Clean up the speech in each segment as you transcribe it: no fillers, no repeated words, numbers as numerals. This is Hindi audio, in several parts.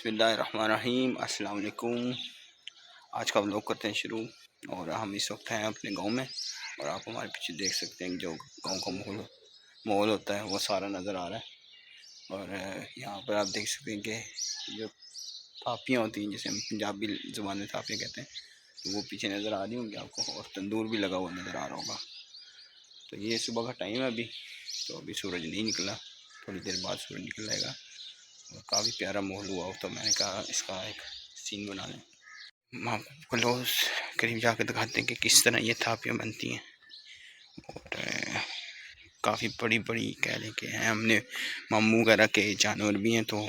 बिस्मिल्लाहिर्रहमानिर्रहीम। अस्सलाम वालेकुम। आज का व्लॉग करते हैं शुरू। और हम इस वक्त हैं अपने गांव में और आप हमारे पीछे देख सकते हैं जो गांव का माहौल होता है वो सारा नज़र आ रहा है। और यहाँ पर आप देख सकते हैं कि जो थापियाँ होती हैं जिसे हम पंजाबी ज़ुबान में थापियाँ कहते हैं, तो वो पीछे नज़र आ रही होंगी आपको, और तंदूर भी लगा हुआ नज़र आ रहा होगा। तो ये सुबह का टाइम है अभी, तो अभी सूरज नहीं निकला, थोड़ी देर बाद सूरज निकल जाएगा और काफ़ी प्यारा माहौल हुआ हो, तो मैंने कहा इसका एक सीन बना लें। हम आपको क्लोज करीब जाकर दिखाते हैं कि किस तरह ये थापियाँ बनती हैं। और काफ़ी बड़ी बड़ी कह लें कि हैं, हमने मामू वगैरह के जानवर भी हैं, तो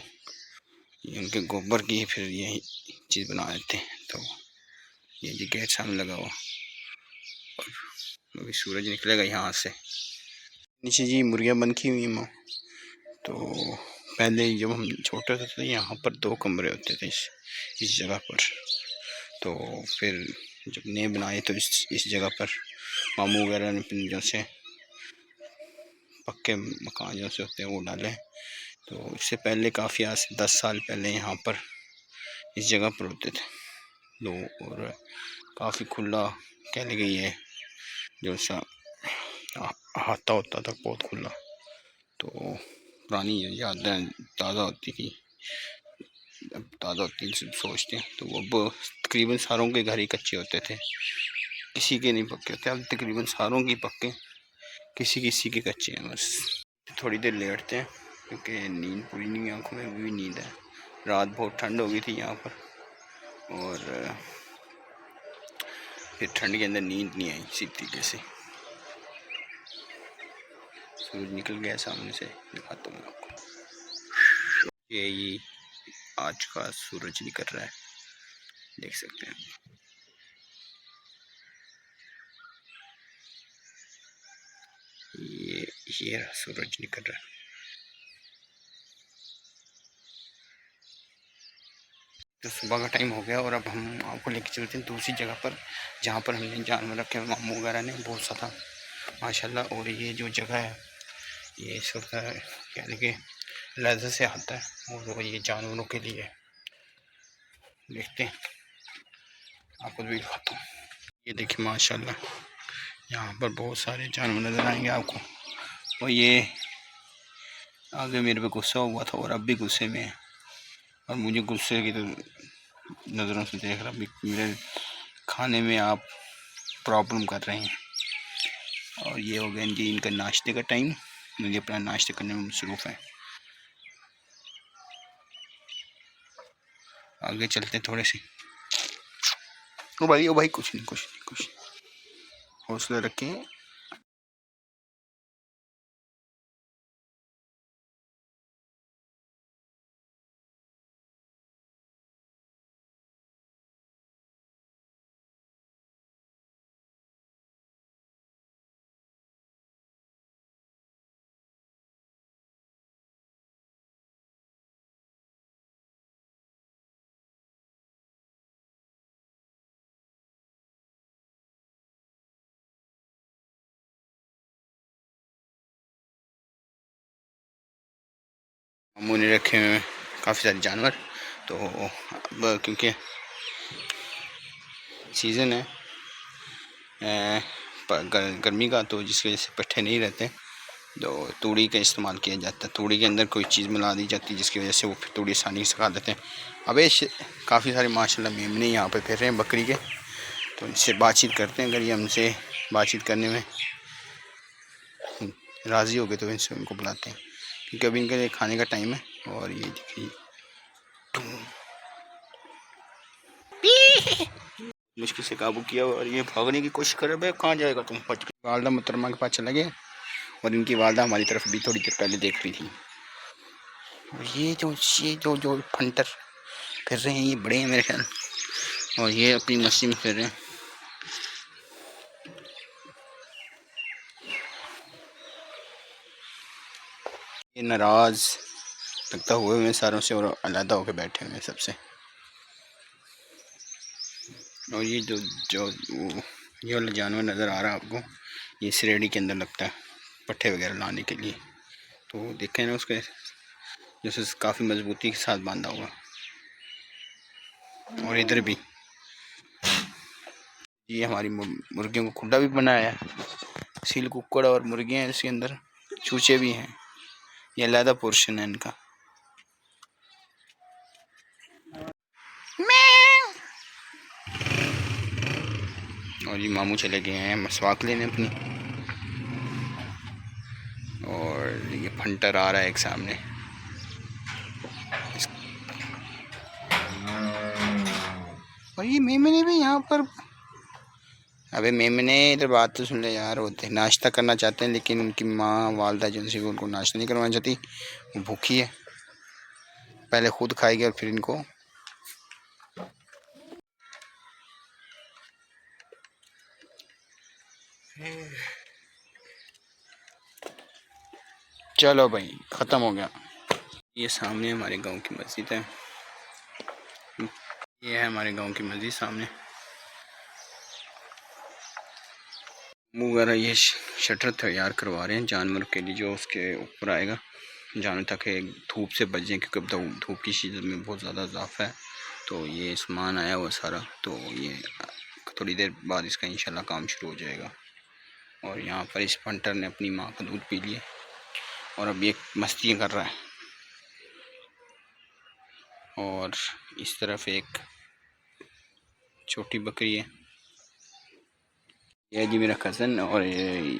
ये उनके गोबर की फिर ये चीज़ बना देते हैं। तो ये जी गेट सामने लगा हुआ और अभी सूरज निकलेगा यहाँ से। नीचे जी मुर्गियाँ बंधी हुई माँ। तो पहले जब हम छोटे थे तो यहाँ पर 2 कमरे होते थे इस जगह पर। तो फिर जब नए बनाए तो इस जगह पर मामू वगैरह ने अपने जो से पक्के मकान जो से होते हैं वो डाले। तो इससे पहले काफ़ी आज से 10 साल पहले यहाँ पर इस जगह पर होते थे लोग, और काफ़ी खुला कह लेंगे ये जो सा हाथा होता था, बहुत खुला। तो पुरानी यादें ताज़ा होती थी, अब ताज़ा होती है सोचते हैं। तो अब तकरीबन सारों के घर ही कच्चे होते थे, किसी के नहीं पक्के होते। अब तकरीबन सारों की पक्के, किसी किसी के कच्चे हैं बस। थोड़ी देर लेटते हैं क्योंकि नींद पूरी नहीं, आंखों में भी नींद है। रात बहुत ठंड हो गई थी यहाँ पर, और फिर ठंड के अंदर नींद नहीं आई इसी तरीके से। सूरज निकल गया सामने से, दिखाता हूँ आपको। ये आज का सूरज निकल रहा है, देख सकते हैं। ये सूरज निकल रहा है। तो सुबह का टाइम हो गया और अब हम आपको लेके चलते हैं दूसरी जगह पर जहाँ पर हमने जानवर रखे हैं। मामू वगैरह ने बहुत सा था माशाल्लाह। और ये जो जगह है ये इस वक्त कह लें लहज़े से आता है, और ये जानवरों के लिए देखते हैं, आपको भी दिखाता हूँ। ये देखिए माशाल्लाह यहाँ पर बहुत सारे जानवर नज़र आएंगे आपको। और ये आगे मेरे पे गुस्सा हुआ था और अब भी गुस्से में है, और मुझे गुस्से की तो नज़रों से देख रहा भी, मेरे खाने में आप प्रॉब्लम कर रहे हैं। और ये हो गया जी इनका नाश्ते का टाइम, मुझे अपना नाश्ते करने में मसरूफ़ है। आगे चलते हैं थोड़े से। ओ भाई कुछ नहीं, हौसला रखें। मामू ने रखे हुए काफ़ी सारे जानवर। तो अब क्योंकि सीज़न है गर्मी का, तो जिसकी वजह से पट्ठे नहीं रहते, तो तूड़ी का इस्तेमाल किया जाता है। तूड़ी के अंदर कोई चीज़ मिला दी जाती है जिसकी वजह से वो फिर तूड़ी आसानी से खा देते हैं। अब काफ़ी सारे माशाल्लाह मेमने यहाँ पे फिर रहे हैं बकरी के, तो इनसे बातचीत करते हैं। अगर ये हमसे बातचीत करने में राज़ी हो गए तो इनसे उनको बुलाते हैं, क्योंकि अभी इनके लिए खाने का टाइम है। और ये देखिए मुश्किल से काबू किया और ये भागने की कोशिश कर रहे। कहाँ जाएगा तुम? वालदा मुहतरमा के पास चला गया, और इनकी वालदा हमारी तरफ भी थोड़ी देर पहले देख रही थी। ये जो फंटर फिर रहे हैं, ये बड़े हैं मेरे ख्याल, और ये अपनी मस्ती में फिर रहे हैं। ये नाराज़ लगता हुए हुए सारों से और अलहदा होकर बैठे हुए हैं सबसे। और ये जो ये वाला जानवर नज़र आ रहा है आपको, ये श्रेणी के अंदर लगता है पट्ठे वगैरह लाने के लिए। तो देखें ना उसके जैसे काफ़ी मजबूती के साथ बांधा हुआ। और इधर भी ये हमारी मुर्गियों को खुला भी बनाया है। सील कुकड़ और मुर्गियाँ हैं, इसके अंदर चूचे भी हैं। ये अलग पोर्शन है इनका। और ये मामू चले गए हैं मसवाक लेने अपनी। और ये फंटर आ रहा है एक सामने। और ये मेमने भी यहाँ पर। अबे मेमने इधर बात तो सुन ले यार। होते नाश्ता करना चाहते हैं लेकिन उनकी माँ वालदा जिनसे उनको नाश्ता नहीं करवाना चाहती, वो भूखी है। पहले खुद खाएगी और फिर इनको। चलो भाई ख़त्म हो गया। ये सामने हमारे गांव की मस्जिद है। ये है हमारे गांव की मस्जिद सामने। वगैरह ये शटर तैयार करवा रहे हैं जानवर के लिए, जो उसके ऊपर आएगा जानवर ताकि धूप से बच जाए, क्योंकि अब धूप की सीज़न में बहुत ज़्यादा इजाफा है। तो ये सामान आया हुआ सारा, तो ये थोड़ी देर बाद इसका इंशाल्लाह काम शुरू हो जाएगा। और यहाँ पर इस फंटर ने अपनी माँ का दूध पी लिया और अब ये मस्ती कर रहा है। और इस तरफ एक छोटी बकरी है। ये जी मेरा कज़न, और ये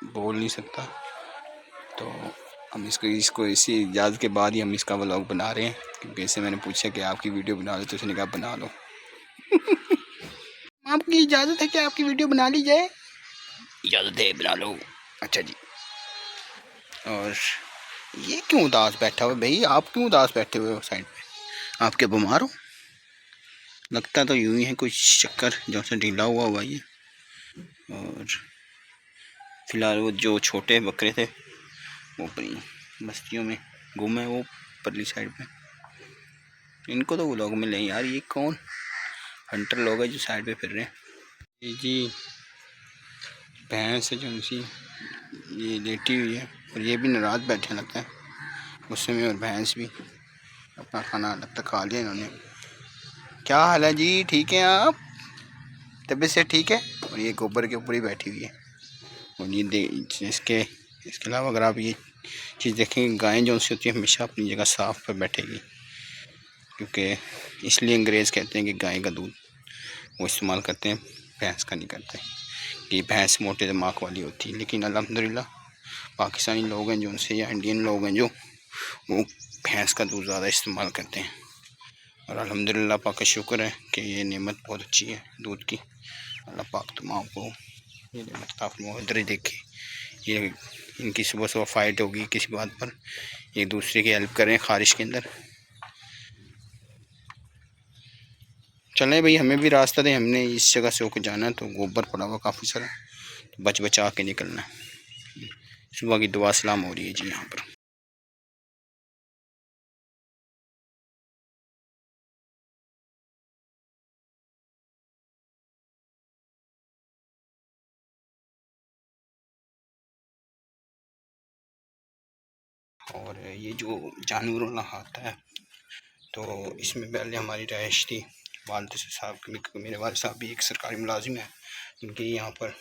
बोल नहीं सकता, तो हम इसको इसी इजाज़त के बाद ही हम इसका व्लॉग बना रहे हैं। क्योंकि इससे मैंने पूछा कि आपकी वीडियो बना लो, तो उसने कहा बना लो। आपकी इजाज़त है कि आपकी वीडियो बना ली जाए? इजाज़त है, बना लो। अच्छा जी। और ये क्यों उदास बैठा हुआ भाई? आप क्यों उदास बैठे हुए हो साइड पे? आप क्या बीमार हो? लगता तो यूं ही है, कुछ चक्कर जो से ढीला हुआ ये। और फिलहाल वो जो छोटे बकरे थे वो अपनी बस्तियों में गुम है, वो परली साइड पे। इनको तो वो लोग मिले यार। ये कौन हंटर लोग हैं जो साइड पे फिर रहे हैं? ये जी भैंस है जो उनसी ये लेटी हुई है, और ये भी नाराज बैठे लगता है गुस्से में। और भैंस भी अपना खाना लगता खा लिया इन्होंने। क्या हाल है जी? ठीक है आप? तबीयत से ठीक है? और ये गोबर के ऊपर ही बैठी हुई है। और ये इसके अलावा अगर आप ये चीज़ देखेंगे, गायें जो उनसे होती है हमेशा अपनी जगह साफ़ पर बैठेगी। क्योंकि इसलिए अंग्रेज़ कहते हैं कि गाय का दूध वो इस्तेमाल करते हैं, भैंस का नहीं करते। कि भैंस मोटे दिमाग वाली होती है। लेकिन अल्हम्दुलिल्लाह पाकिस्तानी लोग हैं जो उनसे, या इंडियन लोग हैं जो, वो भैंस का दूध ज़्यादा इस्तेमाल करते हैं। और अल्हम्दुलिल्लाह पाक का शुक्र है कि ये नेमत बहुत अच्छी है दूध की। अल्लाह पाक तमाम को ये नेमत अता फरमाए। इधर ही देखिए, ये इनकी सुबह सुबह फ़ाइट होगी किसी बात पर, एक दूसरे की हेल्प करें खारिश के अंदर। चलें भाई, हमें भी रास्ता दें, हमने इस जगह से होकर जाना है। तो गोबर पड़ा हुआ काफ़ी सारा, तो बच बचा के निकलना है। सुबह की दुआ सलाम हो रही है जी यहाँ पर। और ये जो जानवर वाला हाथ है, तो इसमें पहले हमारी रहाइश थी वालिद साहब की। मेरे वालिद साहब भी एक सरकारी मुलाजिम है। उनकी यहाँ पर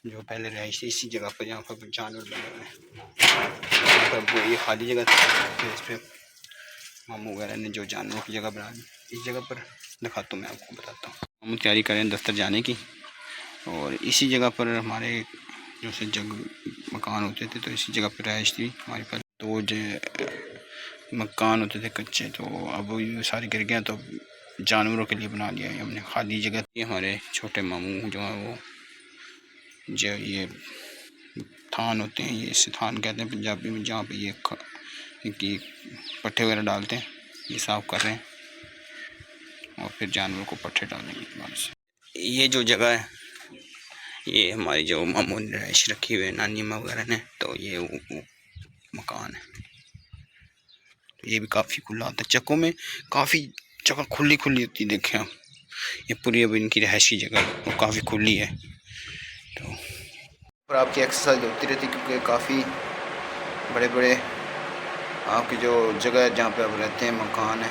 जो पहले रहाइश थी इसी जगह पर, यहाँ पर जानवर बने हुए हैं। तब ये खाली जगह थी, इस पर मामू वगैरह ने जो जानवरों की जगह बना दी। इस जगह पर दिखाता हूँ, मैं आपको बताता हूँ। हम तैयारी करें दफ्तर जाने की, और इसी जगह पर हमारे जो से जग मकान होते थे, तो इसी जगह पर रहाइश थी हमारे पास। तो जो मकान होते थे कच्चे, तो अब ये सारे गिर गए, तो जानवरों के लिए बना लिया है हमने खाली जगह। ये हमारे छोटे मामू जो हैं वो, जो ये थान होते हैं, ये इसे थान कहते हैं पंजाबी में, जहाँ पे ये इनकी पट्ठे वगैरह डालते हैं, ये साफ़ कर रहे हैं। और फिर जानवरों को पट्ठे डालेंगे दोबारा से। ये जो जगह है, ये हमारी जो मामू ने रहाइश रखी हुई है नानी माँ वगैरह ने, तो ये वो मकान है। ये भी काफ़ी खुला होता है, चक्कों में काफ़ी जगह खुली खुली होती है। देखें आप, ये पूरी अब इनकी रहायशी जगह वो काफ़ी खुली है। तो और आपकी एक्सरसाइज होती रहती है, क्योंकि काफ़ी बड़े बड़े आपकी जो जगह है जहाँ पे आप रहते हैं मकान है,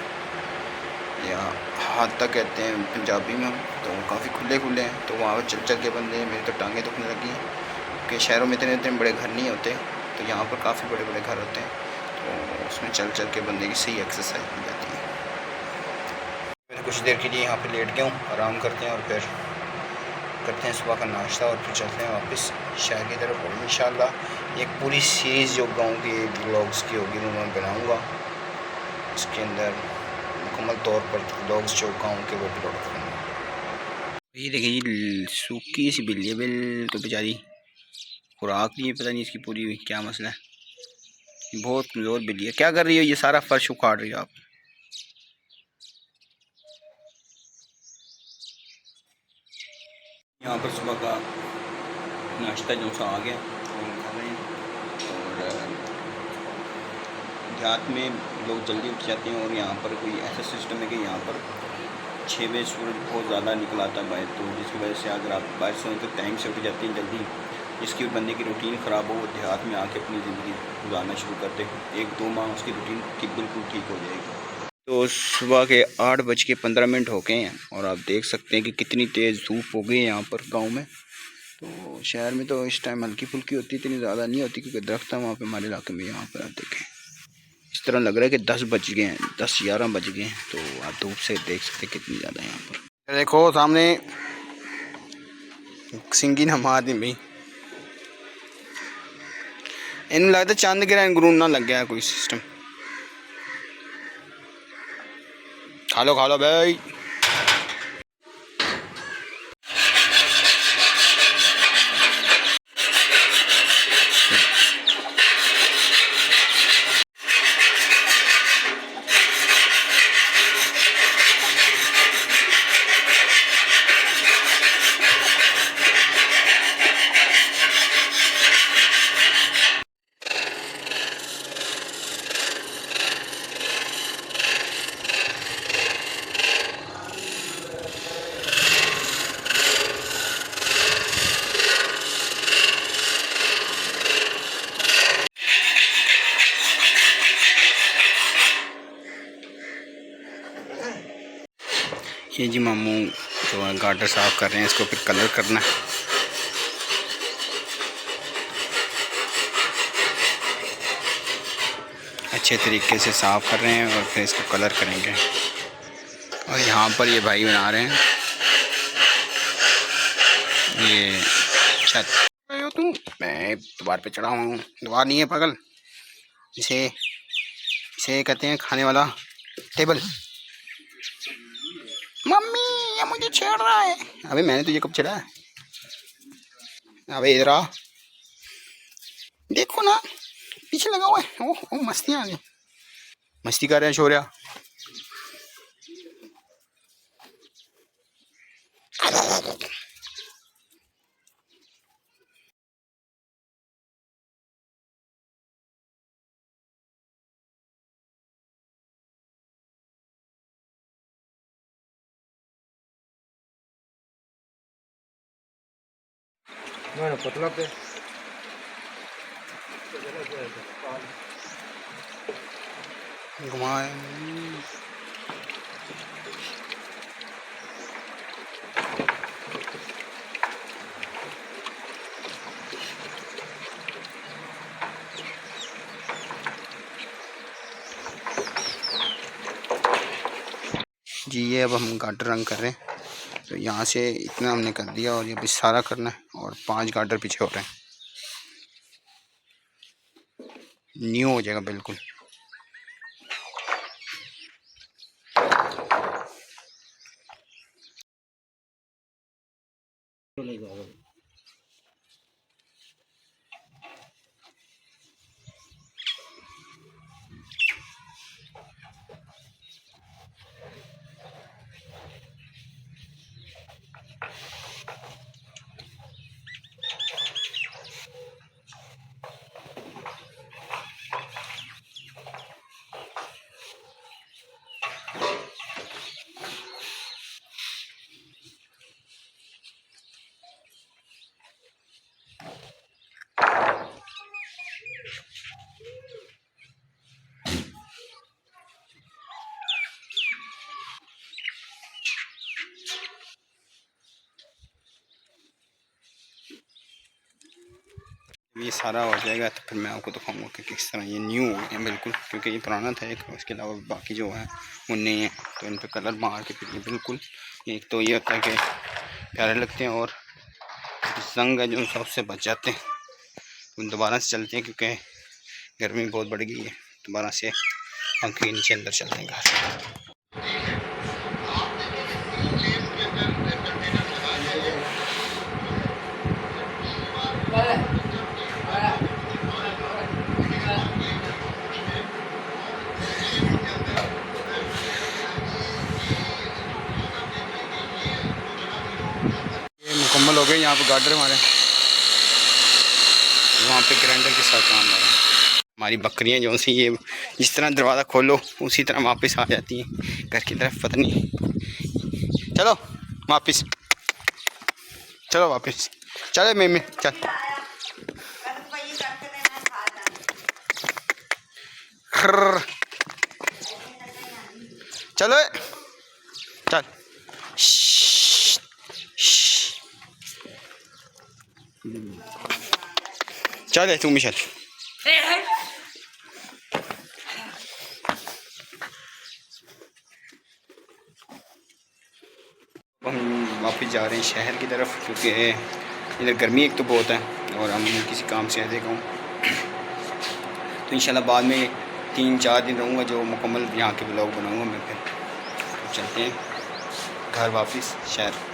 या हाथ तक कहते हैं पंजाबी में, तो काफ़ी खुले खुले हैं। तो वहाँ पर चल चल के बंदे, मेरी तो टांगें दुखने लगी हैं कि शहरों में इतने इतने बड़े घर नहीं होते, तो यहाँ पर काफ़ी बड़े बड़े घर होते हैं, तो उसमें चल चल के बंदे की सही एक्सरसाइज हो जाती है। फिर कुछ देर के लिए यहाँ पर लेट गया हूँ, आराम करते हैं और फिर करते हैं सुबह का नाश्ता और फिर चलते हैं वापस शहर की तरफ। और इंशाल्लाह एक पूरी सीरीज़ जो गाँव के व्लॉग्स की होगी वो मैं बनाऊँगा, इसके अंदर मुकम्मल तौर पर व्लॉग्स जो गाँव के वो अपलोड करूँगा। ये देखिए जी सूखी सी बिल्ली है, बिल्कुल बेचारी, खुराक नहीं पता नहीं इसकी पूरी हुई, क्या मसला है। बहुत कमज़ोर बिल्ली है। क्या कर रही हो? ये सारा फर्श उखाड़ रही हो आप। यहाँ पर सुबह का नाश्ता जो सा आ गया और हम खा रहे हैं। और देहात में लोग जल्दी उठ जाते हैं और यहाँ पर कोई ऐसा सिस्टम है कि यहाँ पर 6 बजे सूरज बहुत ज़्यादा निकल आता है बाहर, तो जिसकी वजह से अगर आप बाहर सोएं तो टाइम से उठ जाते हैं जल्दी। जिसकी बंदे की रूटीन ख़राब हो, वो देहात में आके अपनी ज़िंदगी गुजारना शुरू करते हैं। 1-2 माह उसकी रूटीन ठीक बिल्कुल ठीक हो जाएगी। तो सुबह के 8:15 हो गए हैं और आप देख सकते हैं कि कितनी तेज़ धूप हो गई है यहाँ पर गाँव में। तो शहर में तो इस टाइम हल्की फुल्की होती, इतनी ज़्यादा नहीं होती क्योंकि दरख्त है वहाँ पे हमारे इलाके में। यहाँ पर आप देखें इस तरह लग रहा है कि 10 बज गए हैं, 10-11 बज गए हैं। तो आप धूप से देख सकते हैं कितनी ज़्यादा यहाँ पर। देखो सामने सिंगी नमाज भाई, इन लगता चंद ग्रहण गुरून ना लग गया कोई सिस्टम। खा लो भाई। ये जी मामू जो है गाटर साफ़ कर रहे हैं, इसको फिर कलर करना है। अच्छे तरीके से साफ़ कर रहे हैं और फिर इसको कलर करेंगे। और यहाँ पर ये भाई बना रहे हैं ये छत। हो तुम, मैं द्वार पे चढ़ा हूँ। द्वार नहीं है पागल, इसे इसे कहते हैं खाने वाला टेबल। मम्मी ये मुझे छेड़ रहा है। अबे मैंने तुझे कब छेड़ा है? अबे इधर आ, देखो ना पीछे लगा हुआ है। ओह ओह मस्ती आ गई, मस्ती कर रहे हैं शौर्या। पतला पे घुमाए। जी ये अब हम गाटर रंग कर रहे हैं। तो यहाँ से इतना हमने कर दिया और ये भी सारा करना है और 5 गाटर पीछे हो रहे हैं, न्यू हो जाएगा बिल्कुल। ये सारा हो जाएगा तो फिर मैं आपको दिखाऊंगा कि किस तरह ये न्यू हो गए बिल्कुल, क्योंकि ये पुराना था एक, उसके अलावा बाकी जो है वो नए हैं। तो इन पर कलर मार के फिर ये बिल्कुल, एक तो ये होता है कि प्यारे लगते हैं और जंग है जो सबसे बच जाते हैं, उन दोबारा से चलते हैं क्योंकि गर्मी बहुत बढ़ गई है। दोबारा से पंखे के नीचे अंदर चलते हैं घर। मुकम्मल हो गए। यहाँ पे गार्डर हमारे वहाँ पे ग्राइंडर के साथ काम हो रहा है। हमारी बकरियाँ जो सी ये जिस तरह दरवाज़ा खोलो उसी तरह वापस आ जाती हैं घर की तरफ, पता नहीं। चलो वापस, चलो वापस, चलो मैं चल। चलो चल, चल तू भी चल। हम वापस जा रहे हैं शहर की तरफ क्योंकि इधर गर्मी एक तो बहुत है और हम किसी काम से आए गाँव। तो इंशाल्लाह बाद में 3-4 दिन रहूँगा जो मुकम्मल यहाँ के ब्लॉग बनाऊँगा मैं। फिर तो चलते हैं घर वापस शहर।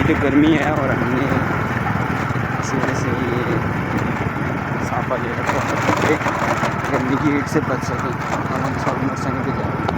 तो गर्मी है और हमने इसी वजह से ये साफा ले रखा है गर्मी की हीट से बच सकें। और हम सब मोटरसाइकिल पे जा रहे हैं।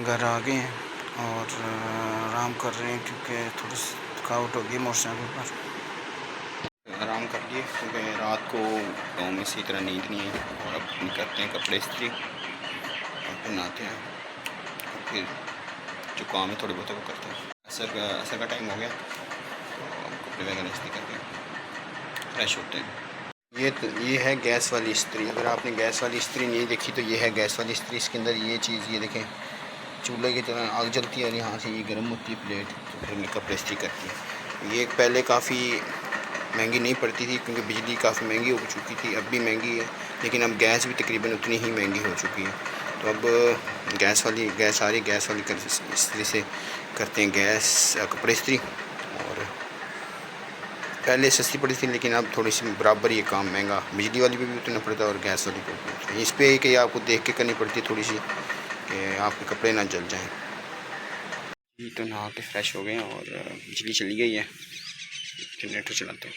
घर आ गए हैं और आराम कर रहे हैं क्योंकि थोड़ी थकावट हो गई मोटरसाइकिल पर। आराम कर लिए क्योंकि रात को गाँव में इसी तरह नींद नहीं है। और अब हम करते हैं कपड़े इस्त्री और फिर नहाते हैं और फिर जो काम है थोड़े बहुत वो करते हैं। असर का टाइम हो गया तो हम कपड़े वगैरह इस्त्री करके फ्रेश होते हैं। ये है गैस वाली इस्त्री। अगर आपने गैस वाली इस्त्री नहीं देखी तो ये है गैस वाली इस्त्री। इसके अंदर ये चीज़ ये देखें चूल्हे की तरह आग जलती है और यहाँ से ये गर्म होती है प्लेट, तो फिर हमने कपड़े इस्त्री करती है। ये पहले काफ़ी महंगी नहीं पड़ती थी क्योंकि बिजली काफ़ी महंगी हो चुकी थी, अब भी महंगी है, लेकिन अब गैस भी तकरीबन उतनी ही महंगी हो चुकी है। तो अब गैस आ रही गैस वाली इस्त्री से करते हैं गैस कपड़े इस्त्री और पहले सस्ती पड़ी थी लेकिन अब थोड़ी सी बराबर ही काम महंगा, बिजली वाली पे भी उतना पड़ता है और गैस वाली पे भी उतना। इस पे है कि आपको देख के करनी पड़ती है थोड़ी सी कि आपके कपड़े ना जल जाएं। ये तो नहा के फ्रेश हो गए हैं और बिजली चली गई है, जनरेटर चलाते हैं।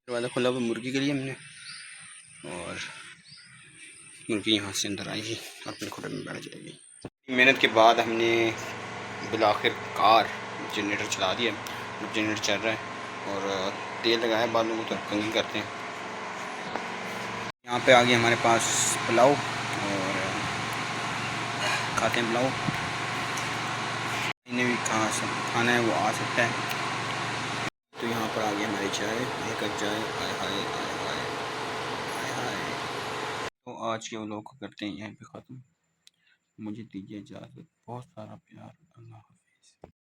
दरवाज़ा खुला हुआ मुर्गी के लिए हमने, और मुर्गी यहाँ से अंदर आएगी और अपने खुले में बैठ जाएगी। मेहनत के बाद हमने बिलाखिरकार जनरेटर चला दिया। जनरेटर चल रहा है और तेल लगाया, बालों को तो कंघी करते हैं। यहाँ पे आ गया हमारे पास पुलाव और खाते हैं पुलाव। इन्हें भी खाना है वो आ सकता है। तो यहाँ पर आ गई हमारी चाय, एक कप चाय। हाय हाय हाय हाय हाय हाय। तो आज के व्लॉग को करते हैं यहीं पे ख़त्म। मुझे दीजिए इजाज़त, बहुत सारा प्यार, अल्लाह हाफ़िज़।